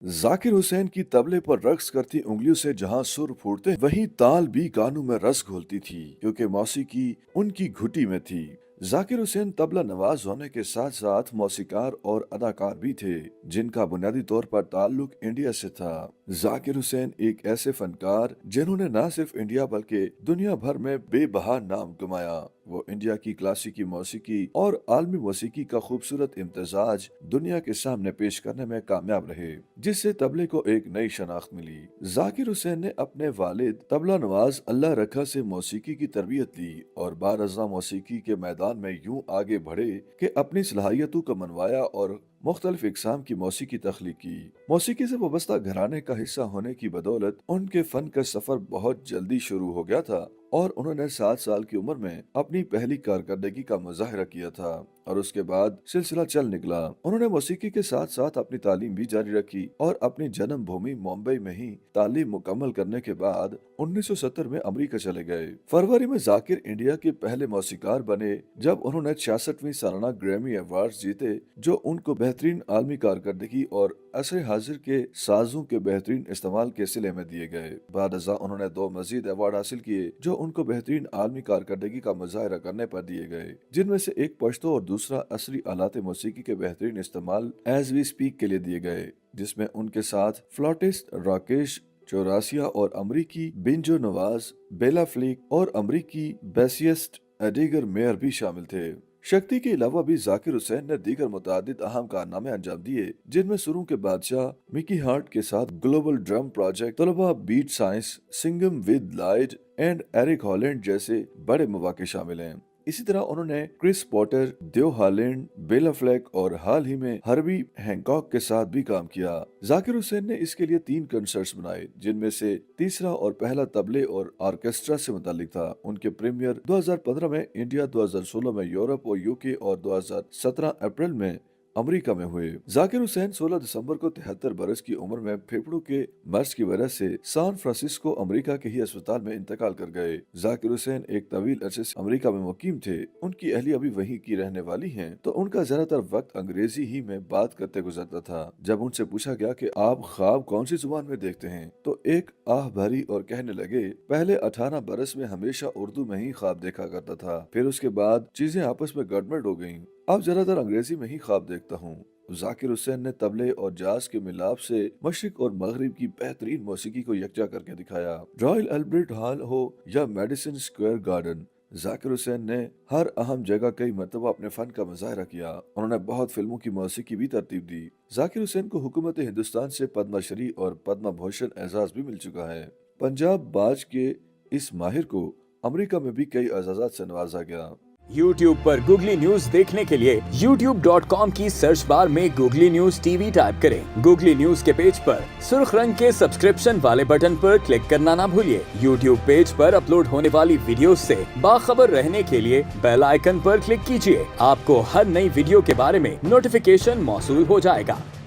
जाकिर हुसैन की तबले पर रक्स करती उंगलियों से जहां सुर फूटते वहीं ताल भी कानों में रस घोलती थी, क्योंकि मौसीकी उनकी घुटी में थी। जाकिर हुसैन तबला नवाज होने के साथ साथ मौसीकार और अदाकार भी थे, जिनका बुनियादी तौर पर ताल्लुक इंडिया से था। जाकिर हुसैन एक ऐसे फनकार जिन्होंने न सिर्फ इंडिया बल्कि दुनिया भर में बेबहा नाम कमाया। वो इंडिया की क्लासिकी मौसीकी और आलमी मौसीकी का खूबसूरत इम्तजाज दुनिया के सामने पेश करने में कामयाब रहे, जिससे तबले को एक नई शनाख्त मिली। जाकिर हुसैन ने अपने वालिद तबला नवाज अल्लाह रखा से मौसीकी की तरबियत ली और बारज़ा मौसीकी के मैदान में यूं आगे बढ़े कि अपनी सलाहियतों को मनवाया और मुख्तलिफ इकसाम की मौसीकी तख्लीक की। मौसीकी से वाबस्ता घराने का हिस्सा होने की बदौलत उनके फन का सफर बहुत जल्दी शुरू हो गया था और उन्होंने 7 साल की उम्र में अपनी पहली कारकर्दगी का मुजाहरा किया था और उसके बाद सिलसिला चल निकला। उन्होंने मौसीकी के साथ साथ अपनी तालीम भी जारी रखी और अपनी जन्म भूमि मुंबई में ही तालीम मुकम्मल करने के बाद 1970 में अमेरिका चले गए। फरवरी में जाकिर इंडिया के पहले मौसीकार बने जब उन्होंने 66वीं सालाना ग्रैमी अवार्ड जीते, जो उनको बेहतरीन आलमी कारकर्दगी और असर हाजिर के साजों के बेहतरीन इस्तेमाल के सिले में दिए गए। बाद अज़ा उन्होंने 2 मजीद अवार्ड हासिल किए जो उनको बेहतरीन आलमी कारकर्दगी का मुजाहरा करने पर दिए गए, जिनमें से एक पश्तो और दूसरा असरी आलात मौसीकी के बेहतरीन इस्तेमाल एज वी स्पीक के लिए दिए गए, जिसमें उनके साथ फ्लॉटिस्ट राकेश चौरासिया और अमरीकी बिंजो नवाज बेला फ्लिक और अमरीकी बेसियस्ट एडिगर मेयर भी शामिल थे। शक्ति के अलावा भी जाकिर हुसैन ने दीगर मुतादिद अहम कारनामे अंजाम दिए, जिनमें सुरों के बादशाह मिकी हार्ट के साथ ग्लोबल ड्रम प्रोजेक्ट, तलबा Beat Science, Sangam with Lloyd and Eric Harland जैसे बड़े मौके शामिल हैं। इसी तरह उन्होंने Chris Potter, Dave Holland, Bela Fleck और हाल ही में हर्बी हैंकॉक के साथ भी काम किया। जाकिर हुसैन ने इसके लिए 3 कंसर्ट्स बनाए, जिनमें से तीसरा और पहला तबले और ऑर्केस्ट्रा से मुतालिक था। उनके प्रीमियर 2015 में इंडिया, 2016 में यूरोप और यूके और 2017 अप्रैल में अमेरिका में हुए। जाकिर हुसैन 16 दिसंबर को 73 बरस की उम्र में फेफड़ों के मर्ज की वजह से सैन फ्रांसिस्को अमेरिका के ही अस्पताल में इंतकाल कर गए। जाकिर हुसैन एक तवील अरसे से अमेरिका में मुकीम थे। उनकी अहलिया भी वहीं की रहने वाली हैं, तो उनका ज्यादातर वक्त अंग्रेजी ही में बात करते गुजरता था। जब उनसे पूछा गया कि आप ख्वाब कौन सी जुबान में देखते हैं, तो एक आह भरी और कहने लगे, पहले 18 बरस में हमेशा उर्दू में ही ख्वाब देखा करता था, फिर उसके बाद चीजें आपस में गड़बड़ हो गयी, अब ज्यादातर अंग्रेजी में ही ख्वाब देखता हूँ। जाकिर हुसैन ने तबले और जाज के मिलाप से मशरिक और मगरिब की बेहतरीन मौसीकी को यकजा करके दिखाया। रॉयल अल्बर्ट हॉल हो या Madison Square garden, Zakir Hussain ने हर अहम जगह कई मरतबा अपने फन का मुजाहरा किया। उन्होंने बहुत फिल्मों की मौसीकी भी तरतीब दी। जाकिर हुसैन को हुकूमत हिंदुस्तान से पद्मश्री और पद्म भूषण एजाज भी मिल चुका है। पंजाब बाज के इस माहिर को अमेरिका में भी कई एजाजात से नवाजा गया। YouTube पर गूगली न्यूज देखने के लिए youtube.com की सर्च बार में गूगली न्यूज टीवी टाइप करें। गूगली न्यूज के पेज पर सुर्ख रंग के सब्सक्रिप्शन वाले बटन पर क्लिक करना ना भूलिए। YouTube पेज पर अपलोड होने वाली वीडियोस से बाखबर रहने के लिए बेल आइकन पर क्लिक कीजिए। आपको हर नई वीडियो के बारे में नोटिफिकेशन मौसूल हो जाएगा।